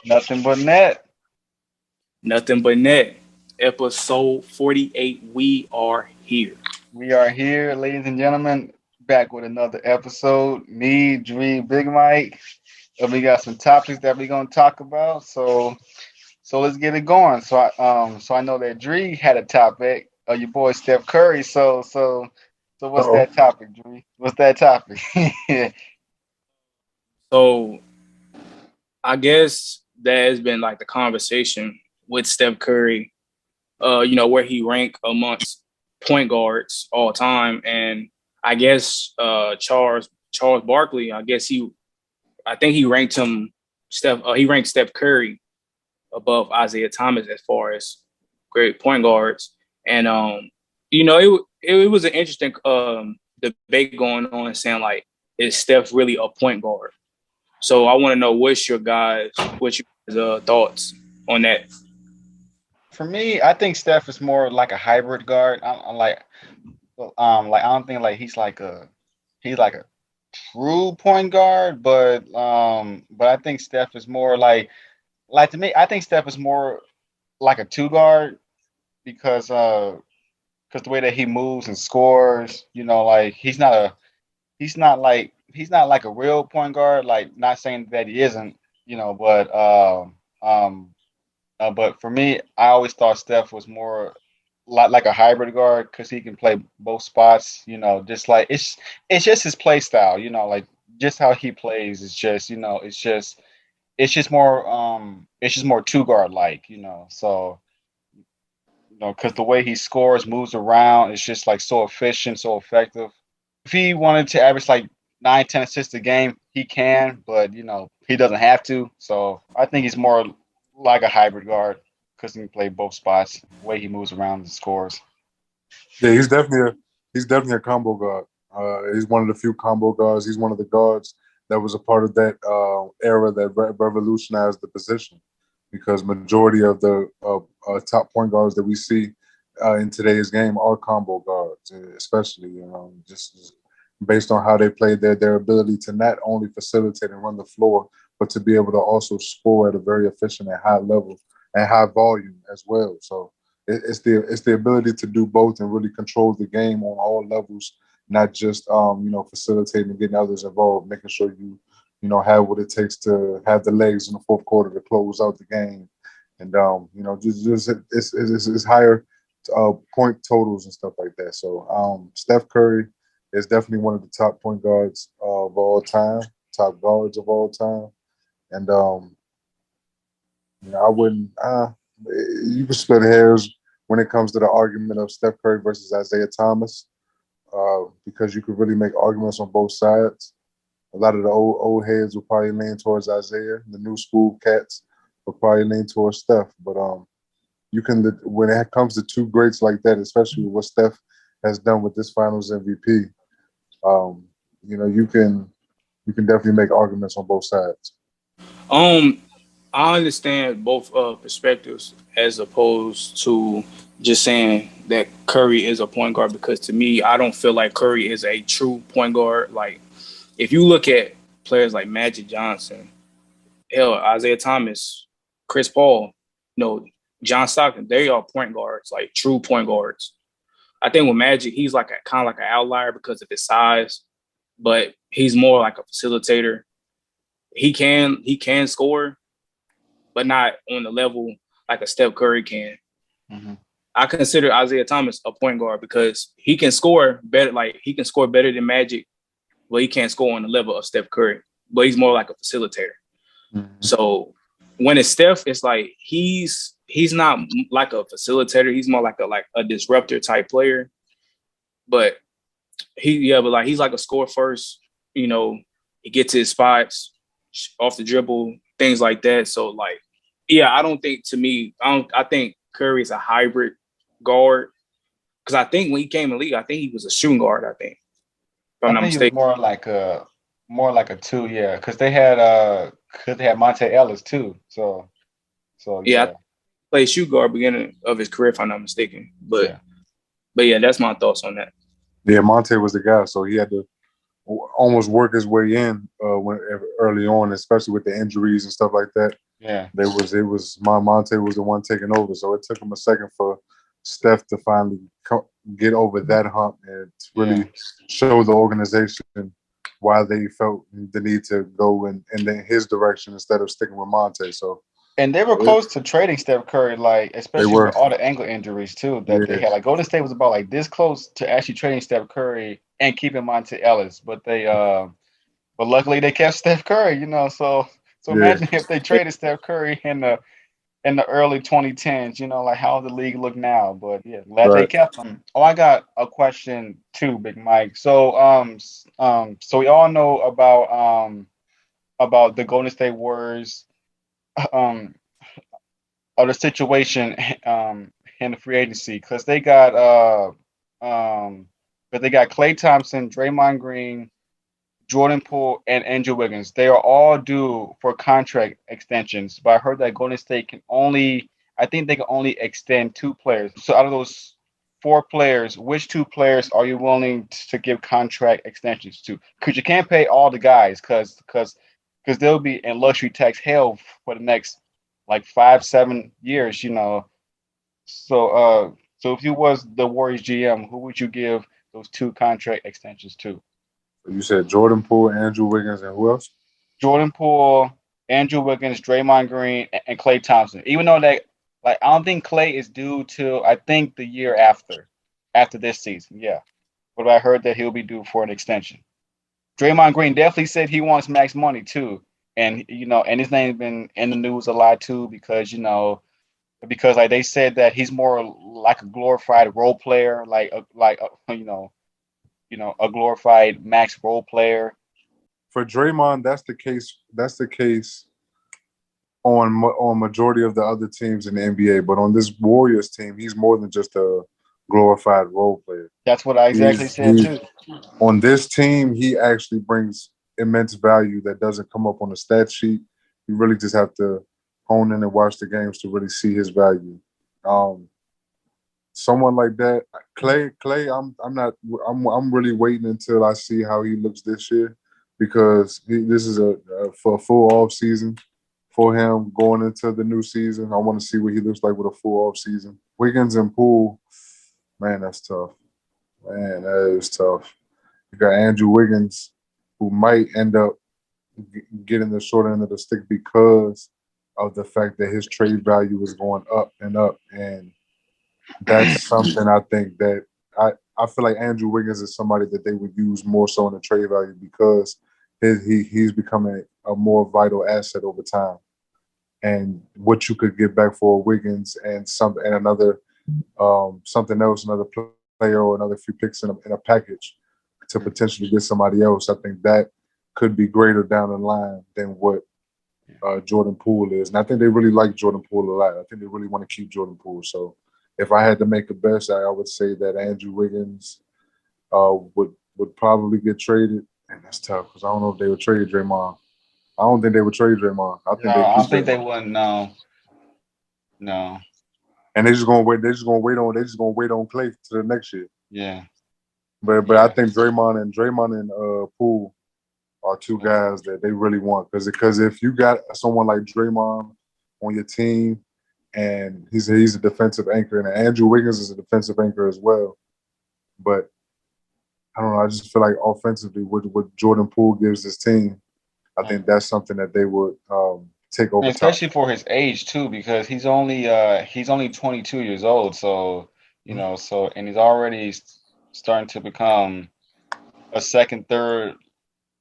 Nothing but net. Nothing but net. Episode 48. We are here. We are here, ladies and gentlemen, back with another episode. Me, Dream, Big Mike. And we got some topics that we're gonna talk about. So let's get it going. So I know that Dree had a topic. Your boy Steph Curry. So what's Oh, that topic, Dree? What's that topic? So I guess that has been like the conversation with Steph Curry, where he ranked amongst point guards all time. And I guess Charles Barkley, I think he ranked Steph Curry above Isaiah Thomas as far as great point guards. And it was an interesting debate going on, saying like, is Steph really a point guard? So I want to know what's your guys' thoughts on that? For me, I think Steph is more like a hybrid guard. I'm like I don't think like he's like a true point guard, but I think Steph is more like to me. I think Steph is more like a two guard because the way that he moves and scores, like he's not like a real point guard. Like not saying that he isn't, um, but for me, I always thought Steph was more like a hybrid guard because he can play both spots. Just like it's just his play style. Like just how he plays is just it's just more two guard like. So because the way he scores, moves around, it's just like so efficient, so effective. If he wanted to average like 9, 10 assists a game, he can, but he doesn't have to. So I think he's more like a hybrid guard because he can play both spots. The way he moves around and scores. yeah, he's definitely a combo guard. He's one of the few combo guards. He's one of the guards that was a part of that era that revolutionized the position, because majority of the top point guards that we see in today's game are combo guards, especially just based on how they play their ability to not only facilitate and run the floor, but to be able to also score at a very efficient and high level and high volume as well. So it's the ability to do both and really control the game on all levels, not just facilitating and getting others involved, making sure you have what it takes to have the legs in the fourth quarter to close out the game, and just it's higher point totals and stuff like that. So Steph Curry is definitely one of the top point guards of all time, top guards of all time, and I wouldn't. You can split hairs when it comes to the argument of Steph Curry versus Isaiah Thomas, because you could really make arguments on both sides. A lot of the old heads will probably lean towards Isaiah. The new school cats will probably lean towards Steph. But you can when it comes to two greats like that, especially with what Steph has done with this Finals MVP, um, you can definitely make arguments on both sides. Um, I understand both perspectives as opposed to just saying that Curry is a point guard, because to me, I don't feel like Curry is a true point guard. Like if you look at players like Magic Johnson, hell, Isaiah Thomas, Chris Paul, you know, John Stockton, they are point guards, like true point guards. I think with Magic, he's like a kind of like an outlier because of his size, but he's more like a facilitator. He can score, but not on the level like a Steph Curry can. Hmm. I consider Isaiah Thomas a point guard because he can score better. Like he can score better than Magic, but he can't score on the level of Steph Curry. But he's more like a facilitator. Hmm. So when it's Steph, it's like he's not like a facilitator. He's more like a disruptor type player. But but like he's like a score first. You know, he gets his spots off the dribble, things like that. So like, yeah, I don't think to me, I don't. I think Curry is a hybrid guard because I think when he came in the league, I think he was a shooting guard. I think, if I'm I not think he was mistaken. more like a two, yeah, because they had Monte Ellis too. So Yeah, I yeah, played shoot guard beginning of his career, if I'm not mistaken. But yeah. but yeah, that's my thoughts on that. Yeah, Monte was the guy, so he had to almost work his way in when early on, especially with the injuries and stuff like that. Yeah. It was Monte was the one taking over, so it took him a second for Steph to finally get over that hump and to Yeah. really show the organization why they felt the need to go in his direction instead of sticking with Monte. So And they were it, close to trading Steph Curry, like they especially were, with all the ankle injuries too that they yeah, had. Like Golden State was about like this close to actually trading Steph Curry and keeping Monte Ellis, but luckily they kept Steph Curry, So yeah. imagine if they traded Steph Curry in the early 2010s, like how the league look now. But yeah, glad they Right. kept him. Oh, I got a question too, Big Mike. So we all know about the Golden State Warriors um of the situation in the free agency because um they got Clay Thompson, Draymond Green, Jordan Poole, and Andrew Wiggins. They are all due for contract extensions, but I heard that Golden State I think they can only extend two players. So out of those four players, which two players are you willing to give contract extensions to? Because you can't pay all the guys, because they'll be in luxury tax hell for the next like 5, 7 years. So if you was the Warriors GM, who would you give those two contract extensions to? You said Jordan Poole, Andrew Wiggins, and who else? Jordan Poole, Andrew Wiggins, Draymond Green, and Clay Thompson. Even though like, I don't think Clay is due till I think the year after this season. Yeah, but I heard that he'll be due for an extension. Draymond Green definitely said he wants max money too, and his name's been in the news a lot too because like they said that he's more like a glorified role player, a glorified max role player. For Draymond, that's the case. That's the case on majority of the other teams in the NBA. But on this Warriors team, he's more than just a glorified role player. That's what I exactly said He's too. on this team. He actually brings immense value that doesn't come up on the stat sheet. You really just have to hone in and watch the games to really see his value. Um, Someone like that, Clay. I'm not. I'm really waiting until I see how he looks this year because this is for a full off season for him going into the new season. I want to see what he looks like with a full off season. Wiggins and Poole, man, that's tough. Man, that is tough. You got Andrew Wiggins, who might end up getting the short end of the stick because of the fact that his trade value is going up and up, and that's something I think that I feel like Andrew Wiggins is somebody that they would use more so in the trade value because he's becoming a more vital asset over time. And what you could get back for Wiggins and another something else, another player or another few picks in a package to potentially get somebody else, I think that could be greater down the line than what Jordan Poole is. And I think they really like Jordan Poole a lot. I think they really want to keep Jordan Poole. So if I had to make a best, I would say that Andrew Wiggins would probably get traded. And that's tough because I don't know if they would trade Draymond. I don't think they would trade Draymond. I No, think they I keep don't think they Draymond. would. No, no. And they're just gonna wait. They're just gonna wait on. They're just gonna wait on Clay to the next year. Yeah, But I yeah. think Draymond and Poole are two guys that they really want because if you got someone like Draymond on your team and he's a defensive anchor and Andrew Wiggins is a defensive anchor as well, but I don't know. I just feel like offensively, what Jordan Poole gives this team, I think that's something that they would take And over top. especially for his age too, because he's only 22 years old. So and he's already starting to become a second, third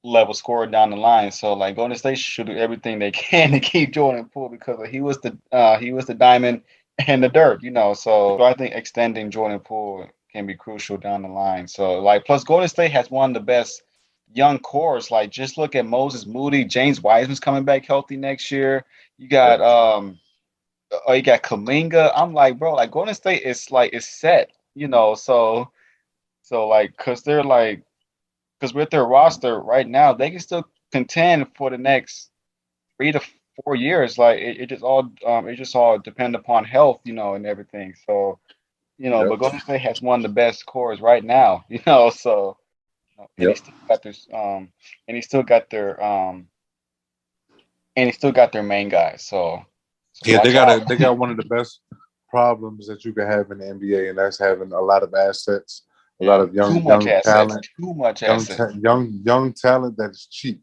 level scorer down the line. So like Golden State should do everything they can to keep Jordan Poole because he was the diamond and the dirt. So I think extending Jordan Poole can be crucial down the line. So like plus Golden State has one of the best young cores. Like just look at Moses Moody, James Wiseman's coming back healthy next year. You got you got Kaminga. I'm like, bro, like Golden State is set. So like because with their roster right now, they can still contend for the next 3 to 4 years. Like it just all depend upon health, and everything. So Yep. but Golden State has one of the best cores right now. So and he Yep. still got this and he still got their and they still got their main guys. So Yeah, watch out. they got one of the best problems that you can have in the NBA, and that's having a lot of assets, a lot Yeah, of too much young assets. talent, Too much assets. young talent that is cheap.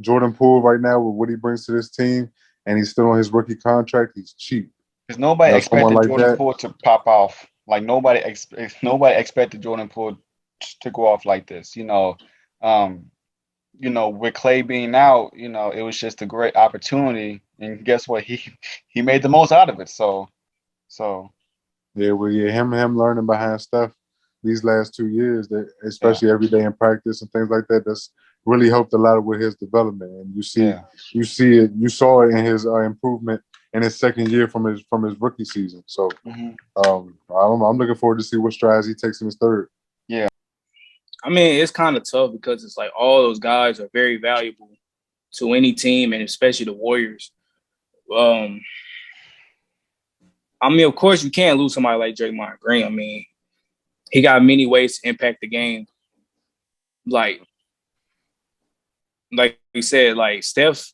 Jordan Poole right now with what he brings to this team, and he's still on his rookie contract. He's cheap. Because nobody Someone expected like Jordan that. Poole to pop off. Like nobody expected Jordan Poole to go off like this. Um, with Clay being out, it was just a great opportunity. And guess what? He made the most out of it. So Yeah, well, yeah, him learning behind Steph these last 2 years, that yeah, especially every day in practice and things like that, that's really helped a lot with his development. And yeah. you saw it in his improvement in his second year from his rookie season. So Hmm. I'm looking forward to see what strides he takes in his third. Yeah. I mean, it's kind of tough because it's like all those guys are very valuable to any team, and especially the Warriors. Um, I mean, of course, you can't lose somebody like Draymond Green. I mean, he got many ways to impact the game. Like you said, like Steph,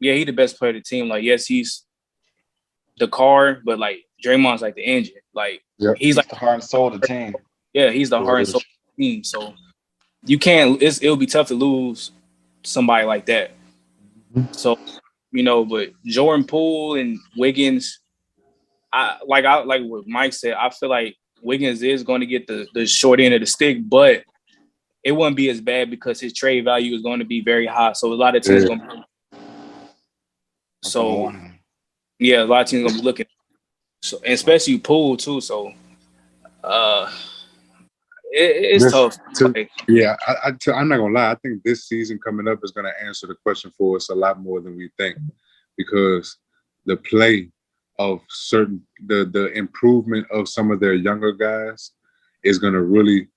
yeah, he the best player of the team. Like, yes, he's the car, but like Draymond's like the engine. Like Yep. he's He's like, the heart and soul of the team. yeah, he's the heart and soul of the team. So you can't. It'll be tough to lose somebody like that. So but Jordan Poole and Wiggins, I like what Mike said. I feel like Wiggins is going to get the short end of the stick, but it wouldn't be as bad because his trade value is going to be very high. So a lot of teams going to be. So yeah, a lot of teams going to be looking. So and especially Poole too. So uh, it's tough. Yeah, I'm not gonna lie. I think this season coming up is gonna answer the question for us a lot more than we think, because the play of the improvement of some of their younger guys is gonna really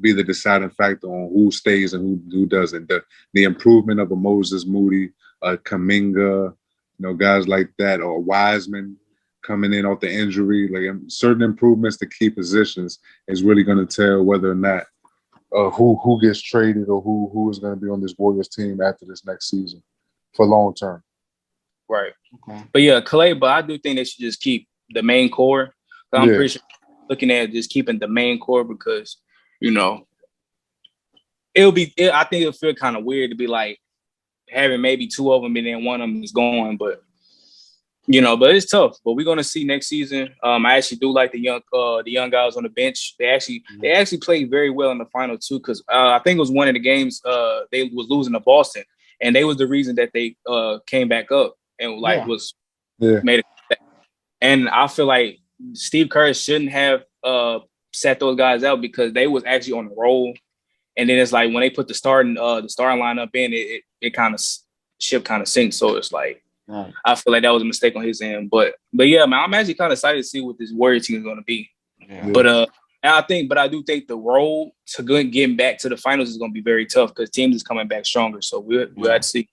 be the deciding factor on who stays and who doesn't. The improvement of a Moses Moody, Kaminga, guys like that, or Wiseman coming in off the injury, like certain improvements to key positions is really going to tell whether or not who gets traded or who is going to be on this Warriors team after this next season for long term. Right. Okay. But yeah, Clay, but I do think they should just keep the main core. I'm pretty sure looking at just keeping the main core because, I think it'll feel kind of weird to be like having maybe two of them and then one of them is going, but it's tough. But we're gonna see next season. I actually do like the young guys on the bench. They actually played very well in the final too, because I think it was one of the games they was losing to Boston, and they was the reason that they came back up and made it. And I feel like Steve Kerr shouldn't have set those guys out because they was actually on the roll. And then it's like when they put the starting lineup in, it kind of ship kind of sinks. So it's like I feel like that was a mistake on his end. But yeah, man, I'm actually kind of excited to see what this Warrior team is going to be. Yeah. But I do think the road to getting back to the finals is going to be very tough because teams is coming back stronger. So we'll have to see.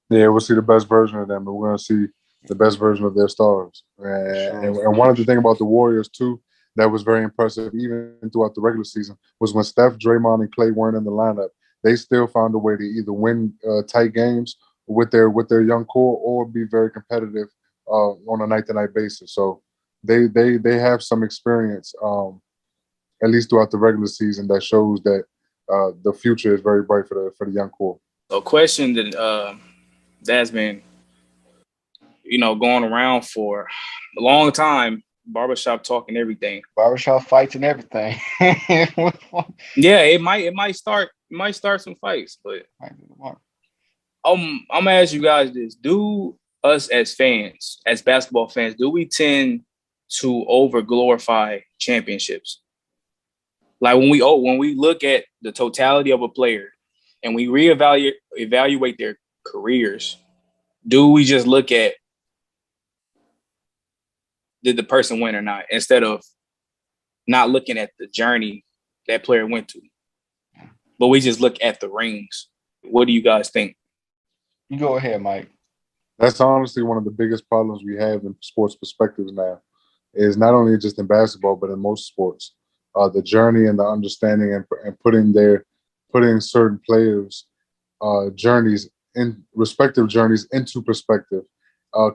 Yeah, we'll see the best version of them, but we're going to see the best version of their stars. And one of the things about the Warriors too that was very impressive, even throughout the regular season, was when Steph, Draymond, and Clay weren't in the lineup, they still found a way to either win tight games with their young core or be very competitive on a night-to-night basis. So they have some experience, at least throughout the regular season, that shows that the future is very bright for the young core. So, a question that that's been going around for a long time. Barbershop talk and everything. Barbershop fights and everything. Yeah, it might start some fights, but I'm gonna ask you guys this: do us as fans, as basketball fans, do we tend to over glorify championships? Like when we look at the totality of a player and we evaluate their careers, do we just look at did the person win or not, instead of not looking at the journey that player went to, but we just look at the rings? What do you guys think? You go ahead, Mike. That's honestly one of the biggest problems we have in sports perspectives now, is not only just in basketball, but in most sports. The journey and the understanding and putting certain players' journeys in respective journeys into perspective,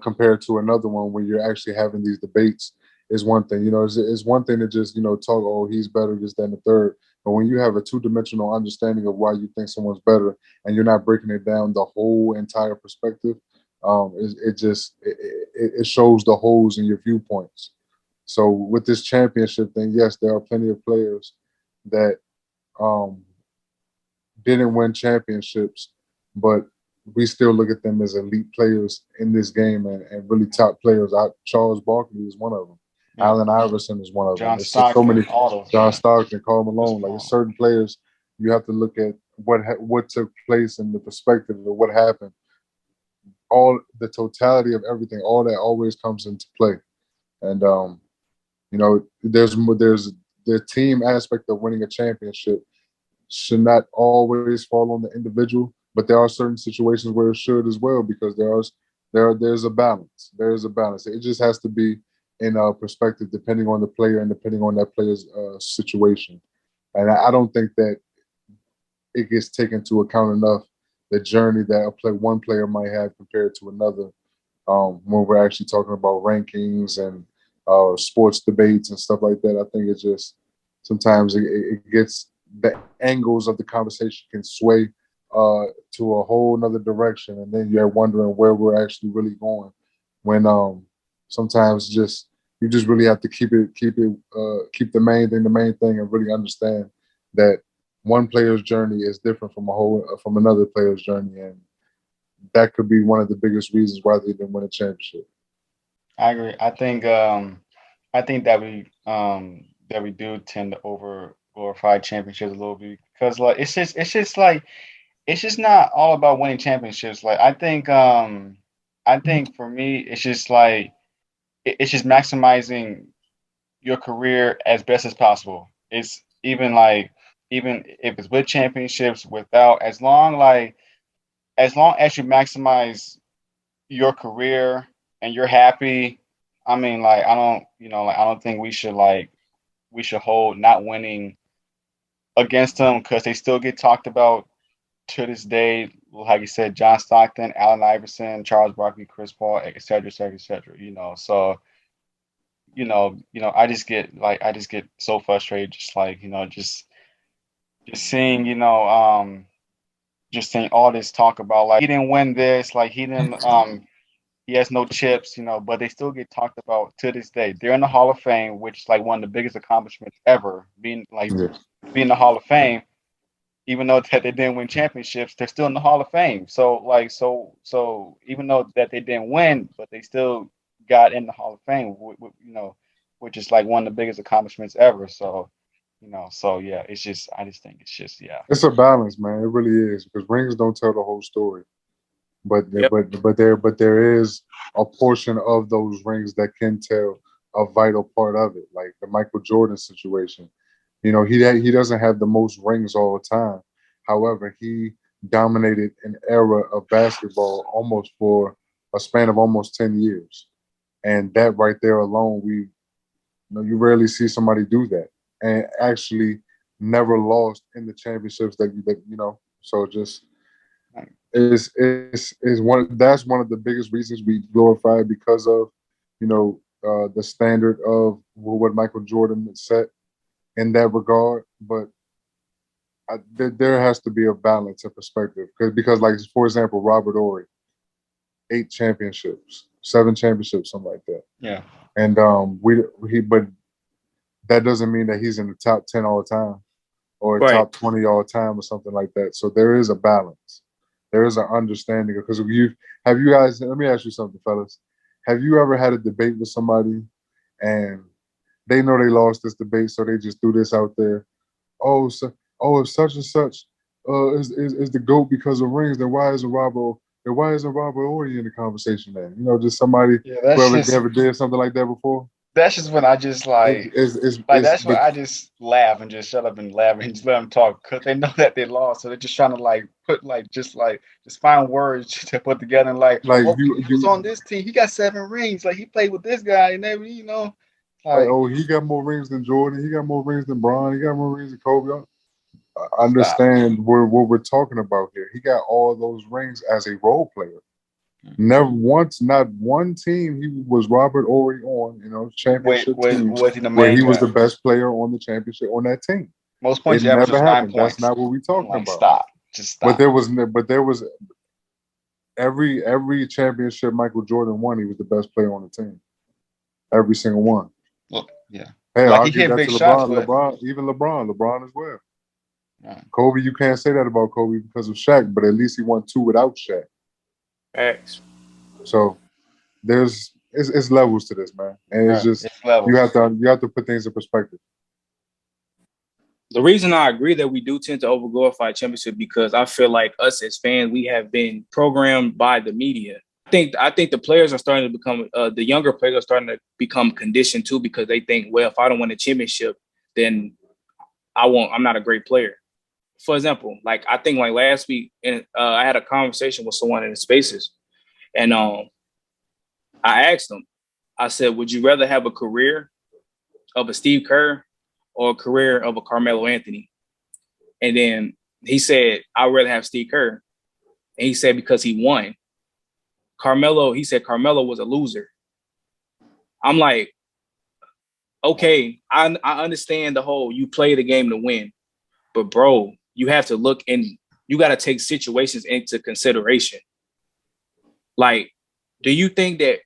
compared to another one where you're actually having these debates is one thing. It's one thing to just talk. Oh, he's better, this, that, and the third. But when you have a two-dimensional understanding of why you think someone's better, and you're not breaking it down the whole entire perspective, it shows the holes in your viewpoints. So with this championship thing, yes, there are plenty of players that um, didn't win championships, but we still look at them as elite players in this game and really top players. Charles Barkley is one of them. Yeah. Allen Iverson is one of them. John It's just so Stockton, many. all those. John Yeah. Stockton, Karl Malone. Like, it's certain players you have to look at what took place in the perspective of what happened. All the totality of everything, all that always comes into play. And there's the team aspect of winning a championship should not always fall on the individual, but there are certain situations where it should as well, because there's a balance. There's a balance. It just has to be in a perspective depending on the player and depending on that player's situation. And I don't think that it gets taken into account enough, the journey that one player might have compared to another, when we're actually talking about rankings and sports debates and stuff like that. I think it just sometimes it gets, the angles of the conversation can sway to a whole nother direction, and then you're wondering where we're actually really going. When sometimes you just really have to keep the main thing, and really understand that one player's journey is different from another player's journey, and that could be one of the biggest reasons why they didn't win a championship. I agree. I think that we do tend to over glorify championships a little bit, because like it's just not all about winning championships. Like I think for me it's just like it's just maximizing your career as best as possible. It's even if it's with championships, without, as long as you maximize your career and you're happy. I mean, like, I don't think we should hold not winning against them, because they still get talked about to this day. Like you said, John Stockton, Allen Iverson, Charles Barkley, Chris Paul, et cetera, et cetera, et cetera. So I just get so frustrated, just like, just seeing, just seeing all this talk about, like, he didn't win this, like, he has no chips, but they still get talked about to this day. They're in the Hall of Fame, which is like one of the biggest accomplishments ever, Yeah. being in the Hall of Fame. Even though that they didn't win championships, they're still in the Hall of Fame. So even though that they didn't win, but they still got in the Hall of Fame, which is like one of the biggest accomplishments ever. So yeah, I just think it's just, yeah. It's a balance, man. It really is, because rings don't tell the whole story. But Yep. there is a portion of those rings that can tell a vital part of it, like the Michael Jordan situation. He doesn't have the most rings all the time. However, he dominated an era of basketball almost for a span of almost 10 years, and that right there alone, you rarely see somebody do that and actually never lost in the championships that. So just is one that's one of the biggest reasons we glorify, because of the standard of what Michael Jordan set in that regard. But there has to be a balance of perspective, because like, for example, Robert Ory, 8 championships, 7 championships, something like that. Yeah. And but that doesn't mean that he's in the top 10 all the time, or Right. top 20 all the time, or something like that. So there is a balance. There is an understanding, because have you guys, let me ask you something, fellas. Have you ever had a debate with somebody and they know they lost this debate, so they just threw this out there? Oh, if such and such is the GOAT because of rings, then why isn't Robert Ory in the conversation then? Just somebody Yeah, who ever did something like that before. that's just when I just that's when But I just laugh and just shut up and laugh and just let them talk, because they know that they lost, so they're just trying to put just find words to put together, and like oh, you he was you on this team, he got 7 rings, like he played with this guy and every, like, like oh, he got more rings than Jordan, he got more rings than Bron, he got more rings than Kobe. understand what we're talking about here. He got all those rings as a role player. Never once, not one team he was Robert Ory on, championship teams was he the where main he was guy? the best player on the championship on that team. Most It points he averaged never was 9 happened. That's points. not what we're I'm talking like, about. stop. Just stop. But there was every championship Michael Jordan won, he was the best player on the team. Every single one. Look, yeah. Hey, Like I'll he give hit that big to shots, LeBron. but LeBron as well. right. Kobe, you can't say that about Kobe because of Shaq, but at least he won 2 without Shaq. Facts. So it's levels to this, man, and it's just It's levels. you have to put things in perspective. The reason I agree that we do tend to overglorify championship because I feel like us as fans, we have been programmed by the media. I think the players are starting to become the younger players are starting to become conditioned too because they think, well, if I don't win a championship, then I'm not a great player. For example, like I think like last week, I had a conversation with someone in the Spaces, and I asked them, I said, would you rather have a career of a Steve Kerr or a career of a Carmelo Anthony? And then he said, I'd rather have Steve Kerr. And he said, because he won. He said Carmelo was a loser. I'm like, okay, I understand the whole you play the game to win. But bro, you have to look and you got to take situations into consideration. Like, do you think that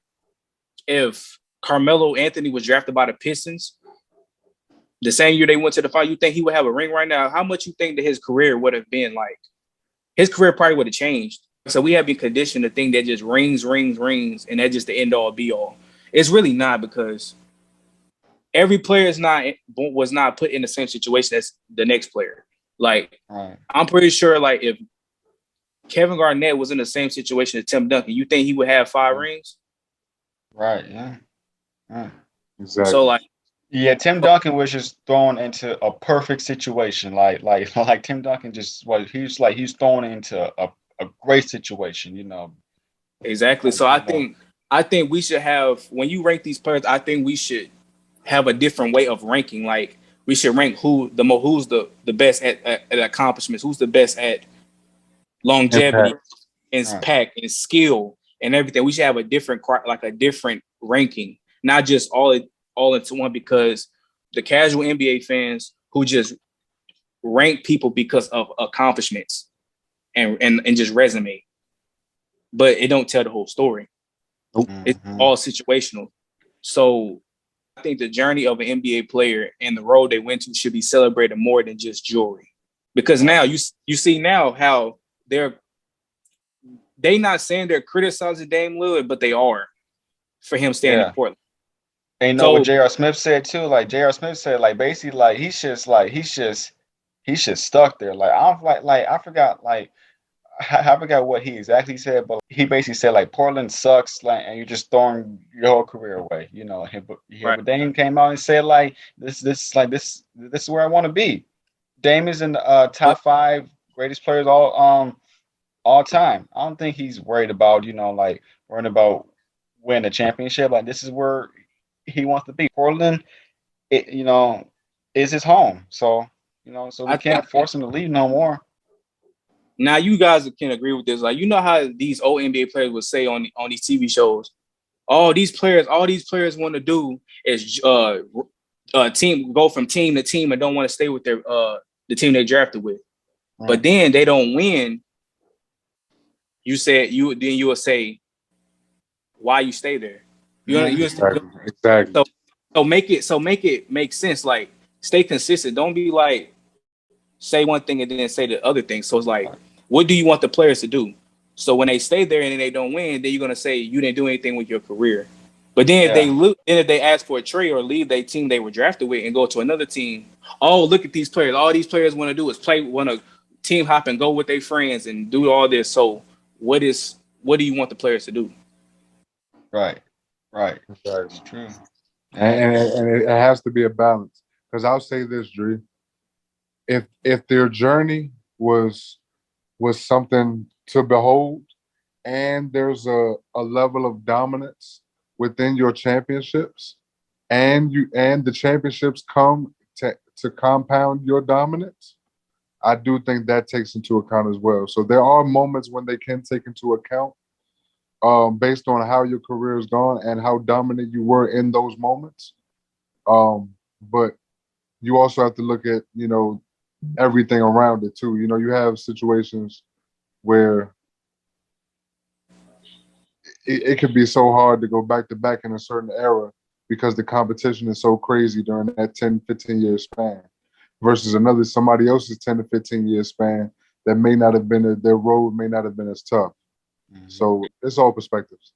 if Carmelo Anthony was drafted by the Pistons, the same year they went to the final, you think he would have a ring right now? How much you think that his career would have been like? His career probably would have changed. So we have been conditioned to think that just rings, and that's just the end all be all. It's really not because every player was not put in the same situation as the next player. Like I'm pretty sure, like if Kevin Garnett was in the same situation as Tim Duncan, you think he would have 5 rings? Right. Yeah. Right. Exactly. So like. Yeah, Tim Duncan was just thrown into a perfect situation. Like Tim Duncan he's thrown into a great situation, Exactly. So I think we should have, when you rank these players, I think we should have a different way of ranking. Like we should rank who's the best at accomplishments, who's the best at longevity and impact and skill and everything. We should have a different ranking, not just all into one, because the casual NBA fans who just rank people because of accomplishments and just resume, but it don't tell the whole story. It's all situational. So I think the journey of an NBA player and the road they went to should be celebrated more than just jewelry. Because now you see now how they not saying they're criticizing Dame Lillard, but they are for him staying in Portland. And you know what J.R. Smith said too? Like J.R. Smith said, like basically like he's just stuck there. Like I'm like I forgot what he exactly said, but he basically said like Portland sucks, like, and you're just throwing your whole career away. But Dame came out and said like this is where I want to be. Dame is in the top 5 greatest players all time. I don't think he's worried about worrying about winning a championship. Like this is where he wants to be. Portland, is his home. So so we can't force him to leave no more. Now you guys can agree with this. Like, you know how these old NBA players would say on these TV shows, all these players want to do is team go from team to team and don't want to stay with their the team they drafted with. Right. But then they don't win. You will say why you stay there. Exactly. So make it make sense. Like stay consistent. Don't be like say one thing and then say the other thing. So it's like, what do you want the players to do? So when they stay there and then they don't win, then you're gonna say you didn't do anything with your career. But then if they ask for a trade or leave their team they were drafted with and go to another team, oh look at these players. All these players want to do is want to team hop and go with their friends and do all this. So what do you want the players to do? Right. It's true. And it has to be a balance. Because I'll say this, Dre. If their journey was something to behold, and there's a level of dominance within your championships, and the championships come to compound your dominance, I do think that takes into account as well. So there are moments when they can take into account based on how your career has gone and how dominant you were in those moments. But you also have to look at, everything around it too. You have situations where it could be so hard to go back to back in a certain era because the competition is so crazy during that 10, 15-year span versus somebody else's 10 to 15-year span that may not have been, their road may not have been as tough. Mhm. So it's all perspectives.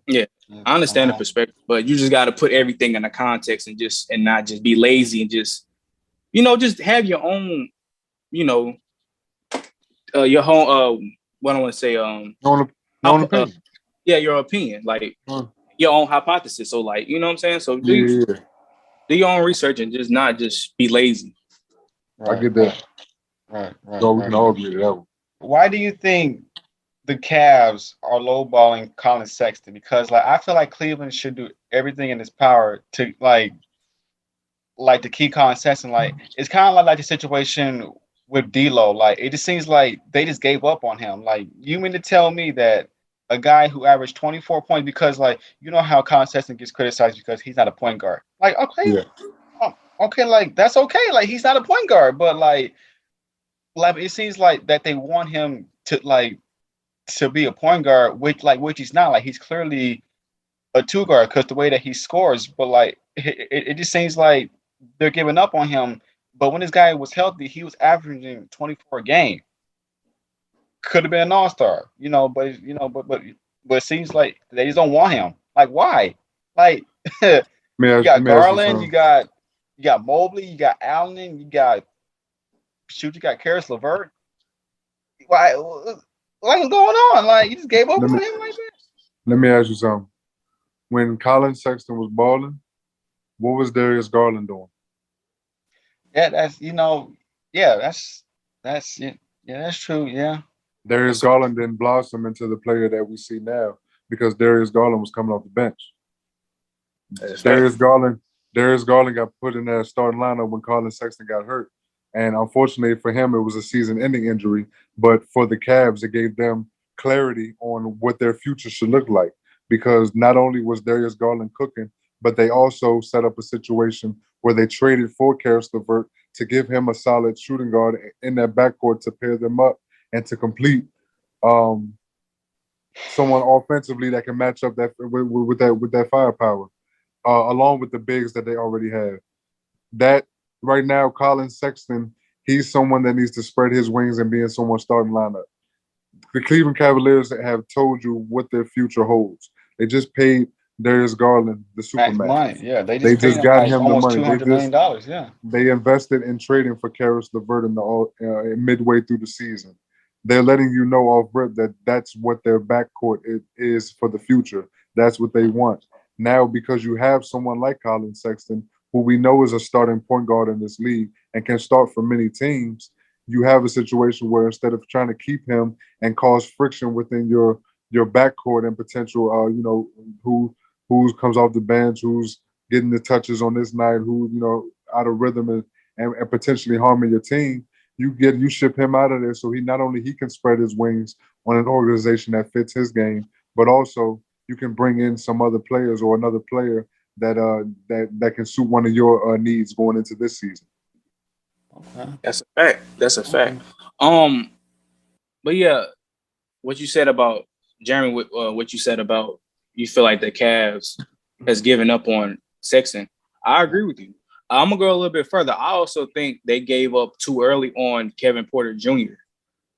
Yeah, Yeah. I understand the perspective, but you just got to put everything in a context and not just be lazy and just just have your own your own what I want to say Your own opinion. yeah, your opinion, like your own hypothesis. So like what I'm saying. So Yeah. do your own research and not just be lazy. I get that. Right. So we can all agree to that one. Why do you think the Cavs are lowballing Colin Sexton? Because like I feel like Cleveland should do everything in its power to to keep Colin Sexton. Like it's kind of like the situation with D'Lo. Like it just seems like they just gave up on him. Like you mean to tell me that a guy who averaged 24 points, because like you know how Colin Sexton gets criticized because he's not a point guard. Like okay, Yeah. okay, like that's okay. Like he's not a point guard, but like it seems like that they want him to be a point guard, which he's not. Like he's clearly a two guard because the way that he scores. But like it just seems like they're giving up on him. But when this guy was healthy, he was averaging 24 a game. Could have been an all star, but it seems like they just don't want him. Like why? Like you Let got me ask you Garland, something. you got Mobley, you got Allen, you got Karis LeVert. Why? Like what's going on? Like you just gave up Let me on him like that? let me ask you something. When Colin Sexton was balling, what was Darius Garland doing? Yeah, that's yeah, that's true. Yeah, Darius that's Garland didn't blossom into the player that we see now because Darius Garland was coming off the bench. That's a fact. Darius Garland got put in that starting lineup when Colin Sexton got hurt. And unfortunately for him, it was a season-ending injury. But for the Cavs, it gave them clarity on what their future should look like. Because not only was Darius Garland cooking, but they also set up a situation where they traded for Karis LeVert to give him a solid shooting guard in that backcourt to pair them up and to complete um, someone offensively that can match up that with that firepower, along with the bigs that they already have. That right now, Colin Sexton, he's someone that needs to spread his wings and be in someone's starting lineup. The Cleveland Cavaliers have told you what their future holds. They just paid Darius Garland the max supermax. money. Yeah, they They just paid just him got like him the almost money. $200 million. Yeah, They invested in trading for Karis LeVert midway through the season. They're letting you know off rip that that's what their backcourt is for the future. That's what they want. Now, because you have someone like Colin Sexton, who we know is a starting point guard in this league and can start for many teams, you have a situation where instead of trying to keep him and cause friction within your backcourt and potential, who comes off the bench, who's getting the touches on this night, who out of rhythm and potentially harming your team. You ship him out of there so he not only he can spread his wings on an organization that fits his game, but also you can bring in some other players or another player that can suit one of your needs going into this season. okay, That's a fact. That's a fact. okay. But yeah, what you said about Jeremy, what you said about you feel like the Cavs has given up on Sexton. I agree with you. I'm gonna go a little bit further. I also think they gave up too early on Kevin Porter Jr.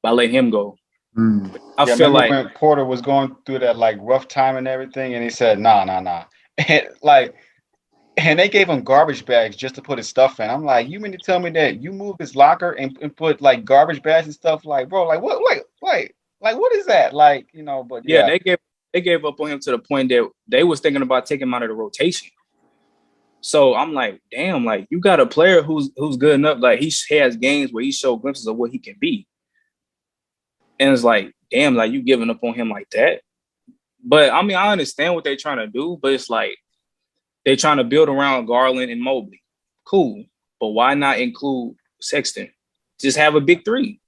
by letting him go. Mm. I Yeah, feel remember like when Porter was going through that like rough time and everything, and he said, "Nah, nah, nah," and and they gave him garbage bags just to put his stuff in. I'm like, you mean to tell me that you moved his locker and put like garbage bags and stuff? Like, bro, like what? Wait, like what is that? Like, but yeah, yeah, they gave up on him to the point that they was thinking about taking him out of the rotation. So I'm like, damn, like you got a player who's good enough. Like he has games where he showed glimpses of what he can be, and it's like, damn, like you giving up on him like that. But I mean, I understand what they're trying to do, but it's like they're trying to build around Garland and Mobley. Cool, but why not include Sexton? Just have a big three.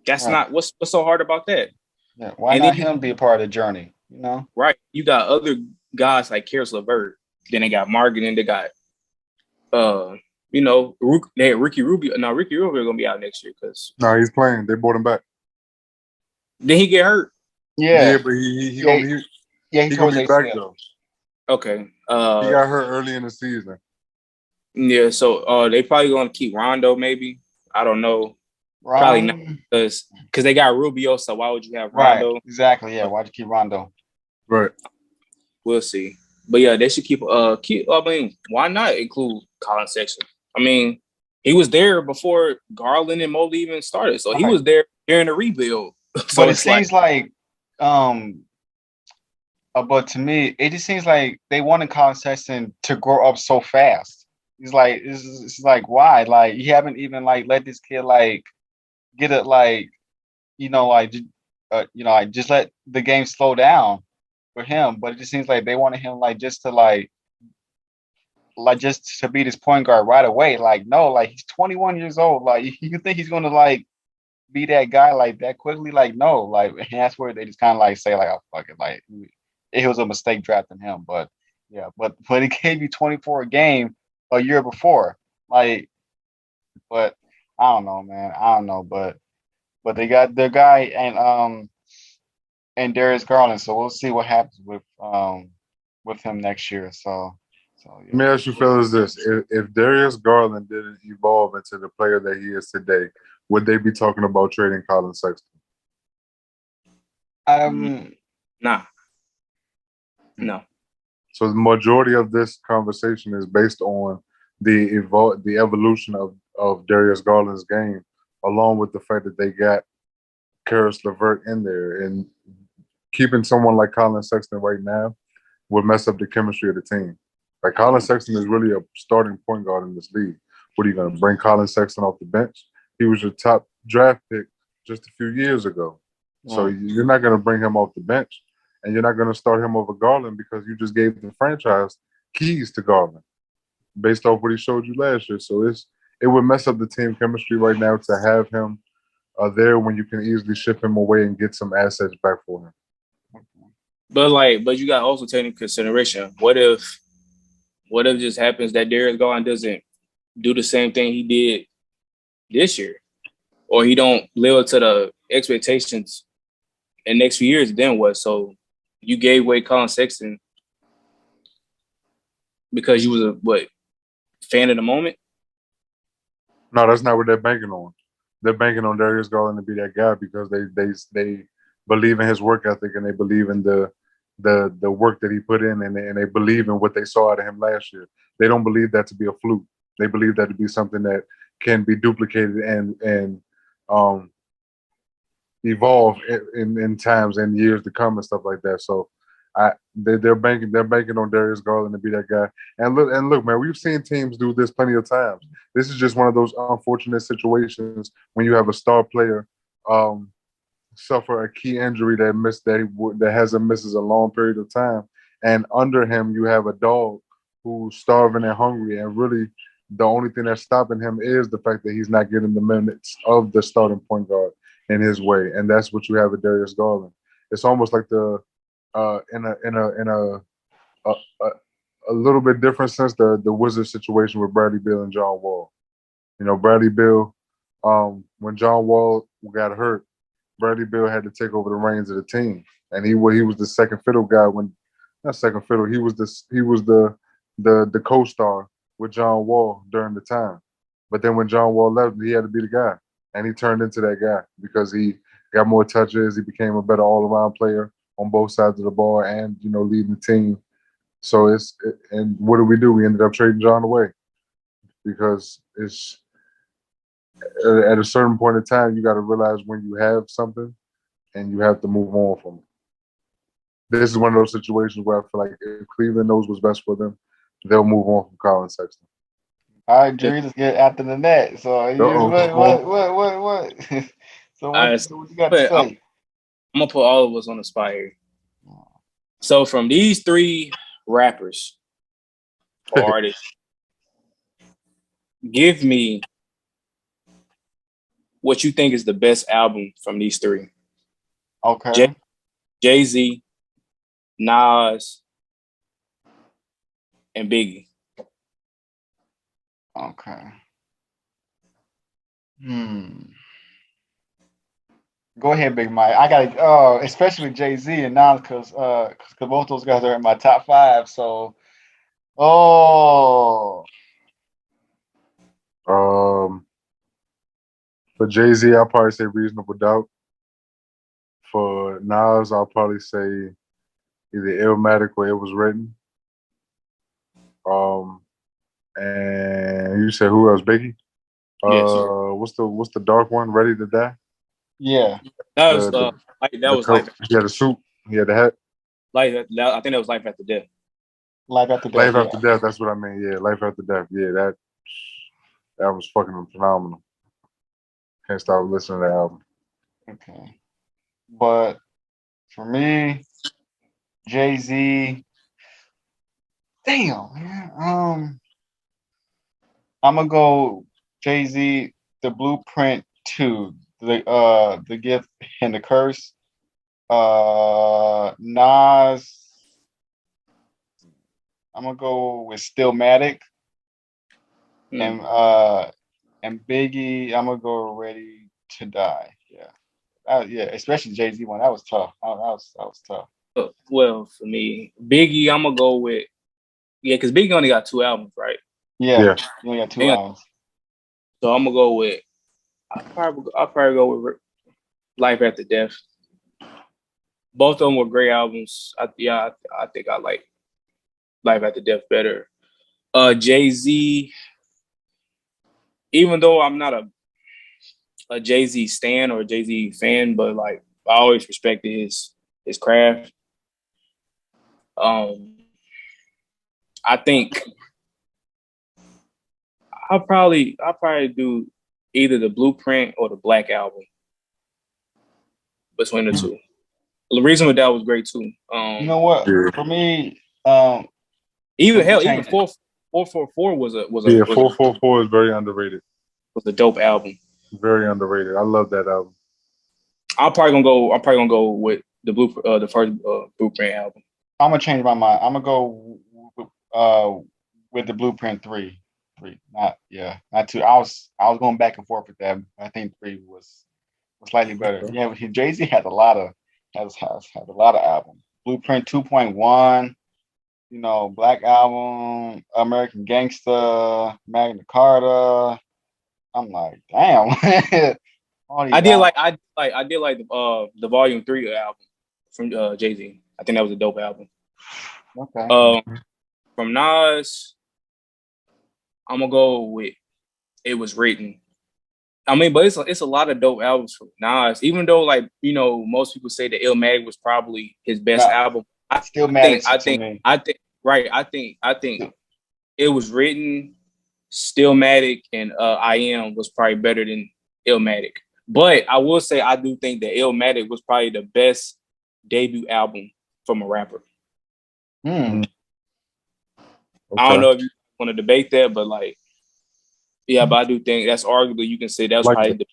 That's Right. not what's so hard about that. Yeah. Why And not then him be a part of the journey? You know? right, you got other guys like Karis LeVert. Then they got Morgan, and they got they had Ricky Rubio. Now Ricky Rubio gonna be out next year because No, he's playing. They brought him back. then he get hurt. Yeah, Yeah. but he Yeah. Yeah. He he tore gonna his be back ACL. though. Okay. He got hurt early in the season. Yeah. So they probably gonna keep Rondo. Maybe I don't know. Probably not because they got Rubio. So why would you have Right. Rondo? Exactly. Yeah. Why'd you keep Rondo? Right. We'll see. But yeah, they should keep. I mean, why not include Colin Sexton? I mean, he was there before Garland and Mobley even started, so he Right. was there during the rebuild. So But it it's like, seems like, but to me, it just seems like they wanted Colin Sexton to grow up so fast. It's like why? Like you haven't even like let this kid like get it like like just let the game slow down for him. But it just seems like they wanted him like just to like just to be this point guard right away. Like no, like he's 21 years old. Like you think he's gonna like be that guy like that quickly? Like no, like and that's where they just kind of like say like oh fuck it, like it was a mistake drafting him. But yeah, but he gave you 24 a game a year before. Like, but I don't know, man. I don't know, but they got their guy and Darius Garland, so we'll see what happens with him next year. So Let me yeah, ask you fellas this. If Darius Garland didn't evolve into the player that he is today, would they be talking about trading Colin Sexton? nah, no. So the majority of this conversation is based on the evolution of Darius Garland's game, along with the fact that they got Karis LeVert in there. And keeping someone like Colin Sexton right now would mess up the chemistry of the team. Like Colin Sexton is really a starting point guard in this league. What are you going to bring Colin Sexton off the bench? He was your top draft pick just a few years ago. So you're not going to bring him off the bench, and you're not going to start him over Garland because you just gave the franchise keys to Garland based off what he showed you last year. So it would mess up the team chemistry right now to have him there when you can easily ship him away and get some assets back for him. But you got to also take into consideration what if it just happens that Darius Garland doesn't do the same thing he did this year, or he don't live up to the expectations in the next few years? Then what? So you gave away Colin Sexton because you was a fan of the moment? No, that's not what they're banking on. They're banking on Darius Garland to be that guy because they believe in his work ethic and they believe in the work that he put in and they believe in what they saw out of him last year. They don't believe that to be a fluke. They believe that to be something that can be duplicated and evolve in times and years to come and stuff like that. So they're banking on Darius Garland to be that guy. And look, man, we've seen teams do this plenty of times. This is just one of those unfortunate situations when you have a star player suffer a key injury that hasn't misses a long period of time, and under him you have a dog who's starving and hungry, and really the only thing that's stopping him is the fact that he's not getting the minutes of the starting point guard in his way, and that's what you have with Darius Garland. It's almost like the in a little bit different sense the Wizards situation with Bradley Beal and John Wall. You know, Bradley Beal, when John Wall got hurt, Bradley Beal had to take over the reins of the team, and he was the second fiddle guy when not second fiddle. He was the co-star with John Wall during the time. But then when John Wall left, he had to be the guy, and he turned into that guy because he got more touches. He became a better all-around player on both sides of the ball, and leading the team. So and what do? We ended up trading John away because it's at a certain point in time, you got to realize when you have something and you have to move on from it. This is one of those situations where I feel like if Cleveland knows what's best for them, they'll move on from Colin Sexton. All right, Drew, let's get after the net. So what? So what you got to say? I'm gonna put all of us on the spot here. So from these three rappers or artists, give me what you think is the best album from these three. Okay. Jay-Z, Nas, and Biggie. Okay. Go ahead, Big Mike. I got especially with Jay-Z and Nas, because both those guys are in my top 5. So, For Jay-Z, I'll probably say Reasonable Doubt. For Nas, I'll probably say either Illmatic or It Was Written. And you said who else? Biggie? Yes. What's the dark one? Ready to Die? yeah, That was Life. He had a suit. He had a hat. I think that was Life After Death. Life After Death. Life yeah. After Death. That's what I mean. Yeah, Life After Death. Yeah, that was fucking phenomenal. Can't stop listening to that album. Okay. But for me, Jay-Z, damn, man. I'm gonna go Jay-Z, The Blueprint 2, the Gift and the Curse. Nas, I'm gonna go with Stillmatic. And Biggie, I'm gonna go Ready to Die. Yeah, especially Jay-Z one. That was tough. That was tough. Well, for me, Biggie, I'm gonna go with because Biggie only got 2 albums, right? Yeah. You only got 2 albums. So I'm gonna go with I'll probably go with Life After Death. Both of them were great albums. I think I like Life After Death better. Jay-Z, even though I'm not a Jay-Z stan or a Jay-Z fan, but like I always respected his craft. I think I'll probably do either the Blueprint or the Black Album between the two. The reason with that was great too. You know what? For me, even 444 was a 444 is very underrated. Was a dope album. Very underrated. I love that album. I'm probably gonna go with the first Blueprint album. I'm gonna change my mind. I'm gonna go with the Blueprint 3. Not 2. I was going back and forth with that. I think 3 was slightly better. Yeah, Jay-Z has a lot of albums. Blueprint 2.1, Black Album, American Gangster, Magna Carta. I'm like, damn. I did like the Volume 3 album from Jay-Z. I think that was a dope album. Okay. From Nas, I'm gonna go with It Was Written. I mean, but it's a lot of dope albums from Nas. Even though, most people say that Illmatic was probably his best album. I think It Was Written, Stillmatic, and I Am was probably better than Illmatic. But I will say I do think that Illmatic was probably the best debut album from a rapper. Okay. I don't know if you want to debate that, but but I do think that's arguably you can say that was probably the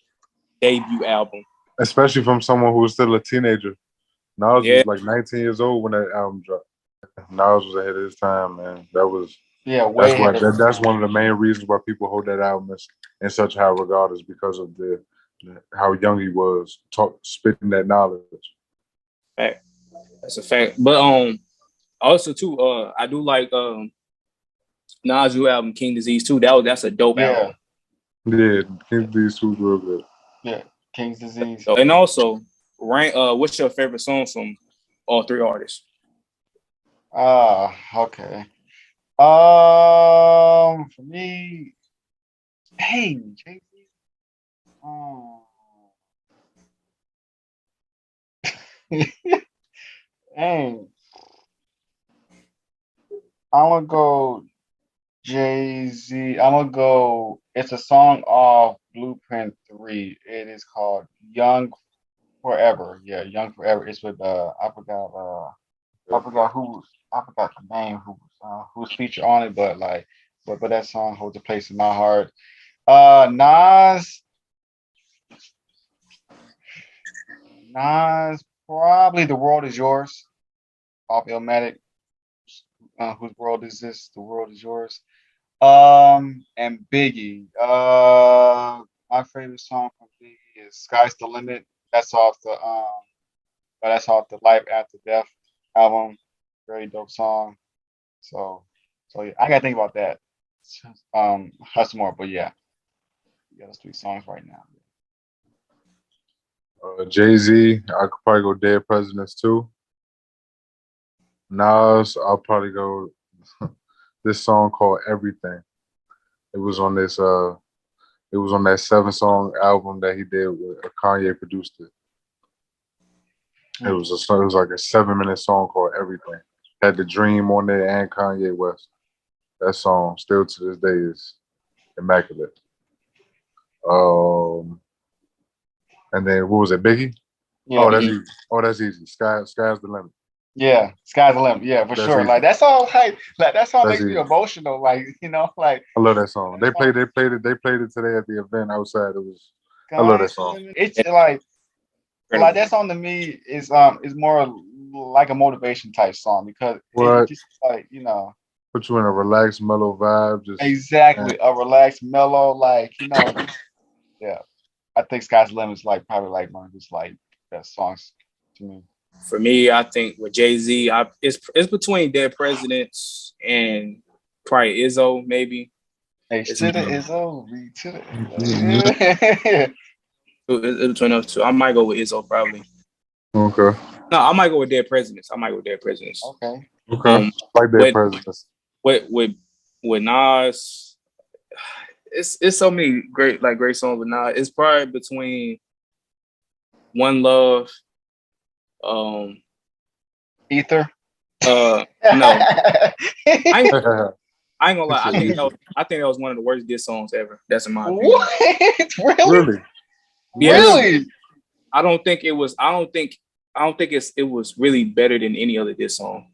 debut album. Especially from someone who was still a teenager. Nas was like 19 years old when that album dropped. Nas was ahead of his time, man. That's one of the main reasons why people hold that album in such high regard is because of how young he was, spitting that knowledge. Fact. That's a fact. But also too, I do like Nas' new album King Disease too. That's a dope album. Yeah, King Disease 2 is real good. Yeah, King's Disease. So, and also, what's your favorite song from all 3 artists? Okay. For me, hey, Jay-Z. Dang. I'm gonna go Jay-Z. I'm gonna go. It's a song off Blueprint 3. It is called Young Forever. Yeah, Young Forever. It's with I forgot the name who's featured on it, but but that song holds a place in my heart. Nas, Nas, probably The World Is Yours. Off Illmatic. Whose world is this? The world is yours. And Biggie. My favorite song from Biggie is "Sky's the Limit." That's off the Life After Death album. Very dope song. So, yeah, I gotta think about that. That's more, but yeah, those three songs right now. Jay-Z, I could probably go Dead Presidents too. Nas, I'll probably go this song called Everything. It was on this it was on that 7-song album that he did with Kanye produced it. It was like a 7-minute song called Everything. Had the Dream on there and Kanye West. That song still to this day is immaculate. And then what was it, Biggie? Yeah. Oh, that's easy. Oh, that's easy. Sky's the limit. Yeah, sky's the limit. Yeah, for That's sure. easy. Like that song, like that song That's makes me easy. emotional. Like like I love that song. They played it today at the event outside. I love that Sky's the song. Limit. It's like that song to me is more like a motivation type song because What? it just like Put you in a relaxed, mellow vibe. Just exactly a relaxed, mellow, yeah. I think Sky's the Limit is probably one of his best songs to me. For me, I think with Jay-Z, it's between Dead Presidents and probably Izzo, maybe. H It's to the between Izzo, V to the it's between those two. I might go with Izzo, probably. okay. No, I might go with Dead Presidents. Okay. Okay. Like Dead Presidents. With Nas, it's so many great songs with Nas. It's probably between One Love, Ether. No. I ain't gonna lie. I think that was one of the worst diss songs ever. That's in my opinion. What? Really? Yes. Really? I don't think it was really better than any other diss song.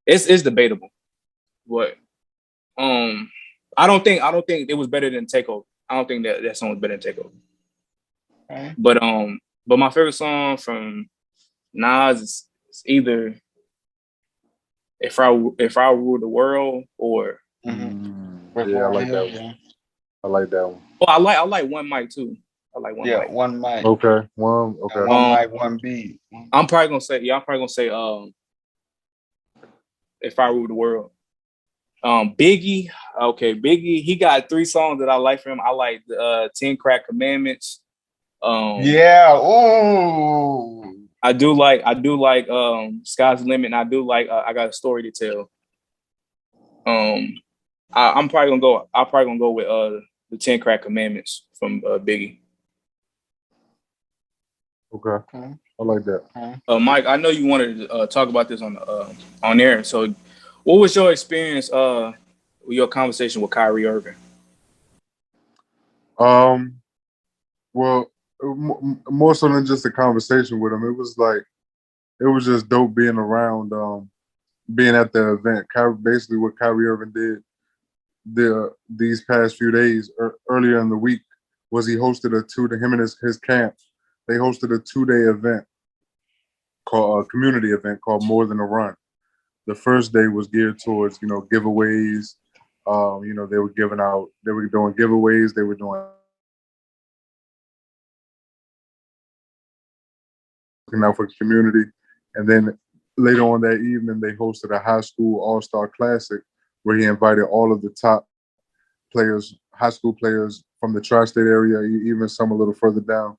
It's debatable. But I don't think it was better than Takeover. I don't think that song was better than Takeover. Okay. But my favorite song from Nas is either If I Rule the World or Yeah, I like that one. I like that one. Oh, I like One Mic too. I like One Mic. One Mic. Okay. One Mic, one beat. I'm probably gonna say If I Rule the World. Biggie, he got 3 songs that I like from him. I like the 10 Crack Commandments. Yeah, ooh. I do like Sky's the Limit, and I do like I Got a Story to Tell. I'll probably gonna go with the 10 Crack Commandments from Biggie. Okay. I like that. Mike, I know you wanted to talk about this on air. So, what was your experience with your conversation with Kyrie Irving? Well, more so than just a conversation with him, it was just dope being around, being at the event. Basically, what Kyrie Irving did these past few days, earlier in the week, was he hosted him and his camp. They hosted a 2-day event called a community event called More Than a Run. The first day was geared towards, giveaways. They were doing giveaways. They were doing looking out for the community. And then later on that evening, they hosted a high school all-star classic where he invited all of the top players, high school players from the tri-state area, even some a little further down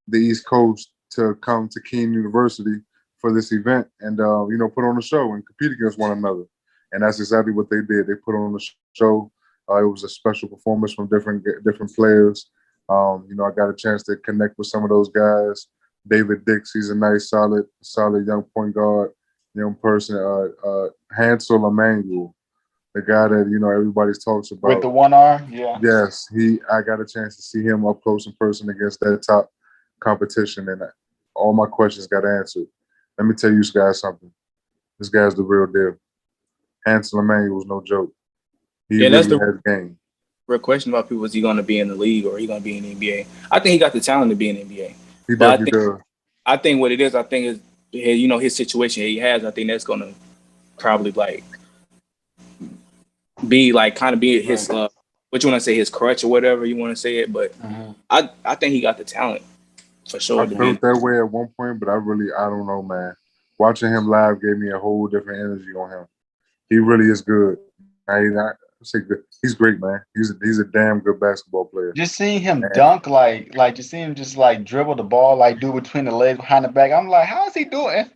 the East Coast, to come to Keene University for this event and put on a show and compete against one another. And that's exactly what they did. They put on a show. It was a special performance from different players. I got a chance to connect with some of those guys. David Dix, he's a nice, solid young point guard, young person. Hansel Emmanuel, the guy that everybody talks about with the one arm. Yeah. Yes, I got a chance to see him up close in person against that top competition, and all my questions got answered. Let me tell you guys something. This guy's the real deal. Hansel Emmanuel was no joke. He really that's the has game. real question about people: is he going to be in the league or is he going to be in the NBA? I think he got the talent to be in the NBA. He definitely does. I think what it is, I think is his situation he has. I think that's gonna probably like be like kind of be his Right. what you want to say, his crutch or whatever you want to say it. But Hmm. I think he got the talent for I sure to felt be. that way at one point, but I don't know, man. Watching him live gave me a whole different energy on him. He really is good. I say good. He's great, man. He's a damn good basketball player. Just seeing him And dunk, like just seeing him just like dribble the ball, like do between the legs behind the back. I'm like, how is he doing?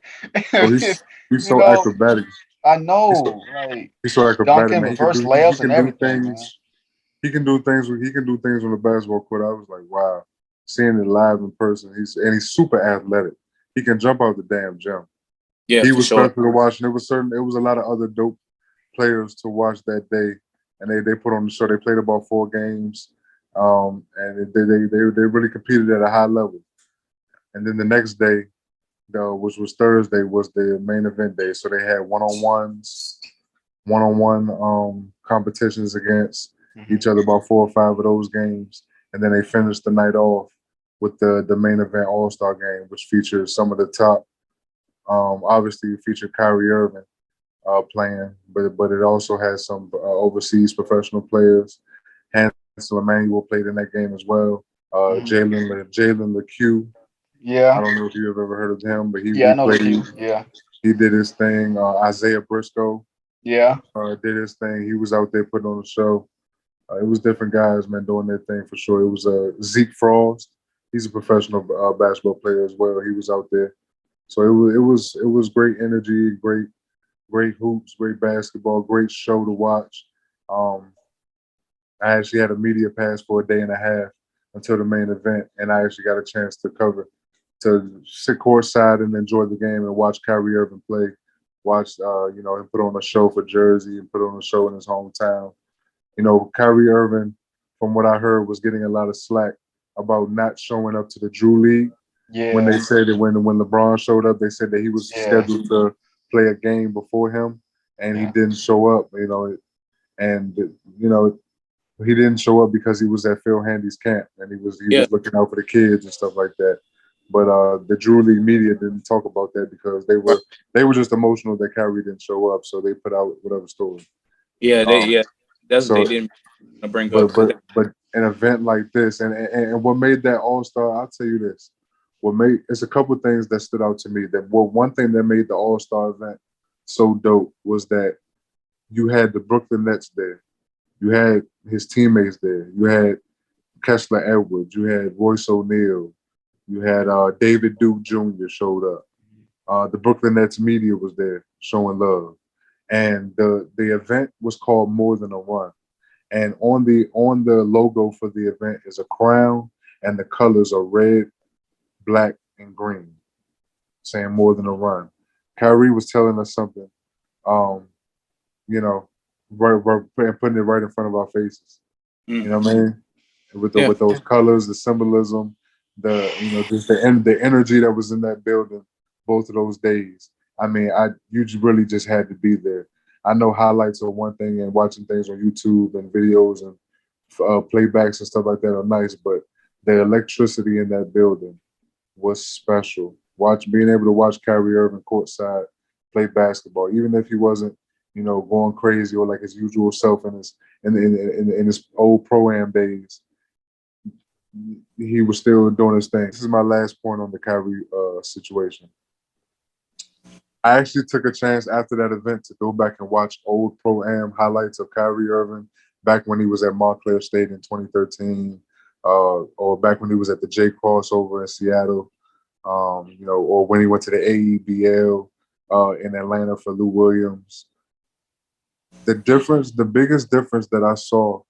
oh, he's You so know, acrobatic. I He's so, know, like he's so acrobatic, dunking, man. reverse He layups, and can do everything, man. things. He can do things on the basketball court. I was like, wow, seeing it live in person. He's super athletic. He can jump out the damn gym. Yeah, He for was sure. special to watch. And it was a lot of other dope players to watch that day, and they put on the show. They played about 4 games, and they really competed at a high level. And then the next day, which was Thursday, was the main event day. So they had one on one competitions against Hmm. each other, about 4 or 5 of those games, and then they finished the night off with the main event All Star game, which features some of the top. Obviously, it featured Kyrie Irving playing, but it also has some overseas professional players. Hansel Emmanuel played in that game as well. Hmm. Jalen LeCue. I Yeah, don't know if you've ever heard of him, but yeah, he I know the played. Q. Yeah, He did his thing. Isaiah Briscoe yeah, did his thing. He was out there putting on the show. It was different guys, man, doing their thing for sure. It was Zeke Frost. He's a professional basketball player as well. He was out there, so it was great energy, great hoops, great basketball, great show to watch. Um, I actually had a media pass for a day and a half until the main event, and I actually got a chance to sit courtside and enjoy the game and watch Kyrie Irving play. Watch, him put on a show for Jersey and put on a show in his hometown. Kyrie Irving, from what I heard, was getting a lot of slack about not showing up to the Drew League when they yeah, said that when LeBron showed up, they said that he was yeah, scheduled to play a game before him, and he yeah, didn't show up. And you know he didn't show up because he was at Phil Handy's camp and he Yeah, was looking out for the kids and stuff like that. But the Drew League media didn't talk about that because they were just emotional that Kyrie didn't show up, so they put out whatever story. yeah, Um, that's what they so, didn't bring up but because but but an event like this, and what made that All Star, I'll tell you this, what made it's a couple things that stood out to me. One thing that made the All Star event so dope was that you had the Brooklyn Nets there, you had his teammates there, you had Kessler Edwards, you had Royce O'Neal, you had David Duke Jr. showed up. The Brooklyn Nets media was there showing love, and the event was called More Than a Run. And on the logo for the event is a crown, and the colors are red, black, and green, saying More Than a Run. Kyrie was telling us something, um, you know, and putting it right in front of our faces. You know mm, what I mean? yeah, With those colors, the symbolism, just the energy that was in that building both of those days. I mean, you really just had to be there. I know highlights are one thing, and watching things on YouTube and videos and playbacks and stuff like that are nice, but the electricity in that building was special. Being able to watch Kyrie Irving courtside play basketball, even if he wasn't, going crazy or like his usual self in his old pro am days, he was still doing his thing. This is my last point on the Kyrie situation. I actually took a chance after that event to go back and watch old pro am highlights of Kyrie Irving back when he was at Montclair State in 2013, or back when he was at the J crossover in Seattle, or when he went to the AEBL in Atlanta for Lou Williams. The biggest difference that I saw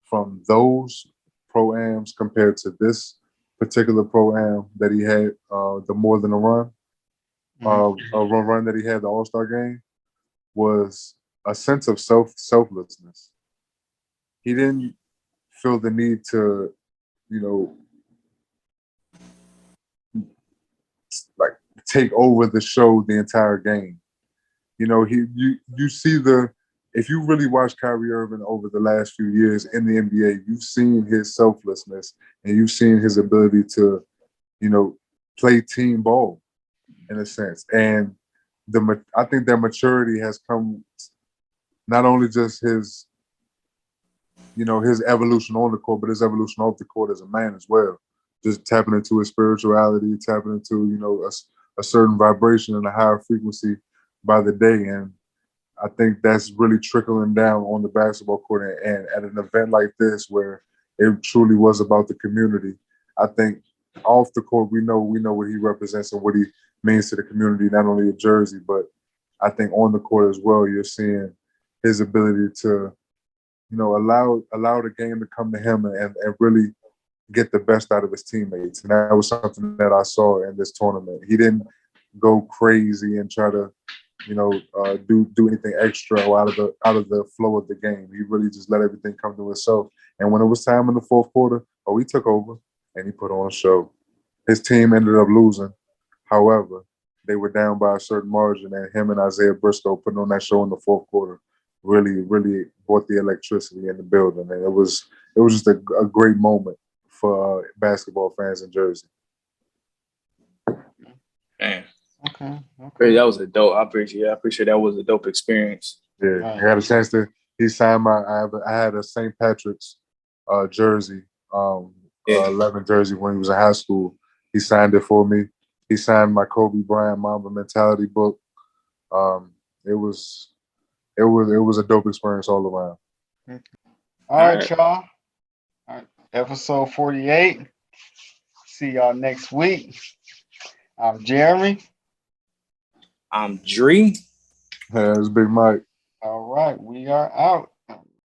from those pro-ams compared to this particular pro-am that he had, the more than a run, hmm, run that he had the All-Star game, was a sense of selflessness. He didn't feel the need to, you know, like take over the show the entire game. You see if you really watch Kyrie Irving over the last few years in the NBA, you've seen his selflessness and you've seen his ability to, you know, play team ball in a sense. And I think their maturity has come not only just his evolution on the court, but his evolution off the court as a man as well. Just tapping into his spirituality, tapping into a certain vibration and a higher frequency by the day. And I think that's really trickling down on the basketball court. And at an event like this, where it truly was about the community, I think off the court, we know what he represents and what he means to the community, not only in Jersey, but I think on the court as well, you're seeing his ability to, allow the game to come to him and really get the best out of his teammates. And that was something that I saw in this tournament. He didn't go crazy and try to, do anything extra out of the flow of the game. He really just let everything come to itself. And when it was time in the fourth quarter, he took over and he put on a show. His team ended up losing. However, they were down by a certain margin, and him and Isaiah Briscoe putting on that show in the fourth quarter really, really brought the electricity in the building. And it was just a great moment for basketball fans in Jersey. Man. Okay. That was a dope. I appreciate that was a dope experience. Yeah, right. I had a chance to. He signed I had a St. Patrick's jersey, 11 jersey when he was in high school. He signed it for me. He signed my Kobe Bryant Mamba Mentality book. It was a dope experience all around. All right, y'all. All right, episode 48. See y'all next week. I'm Jeremy. I'm Dree. Yeah, it's Big Mike. All right, we are out.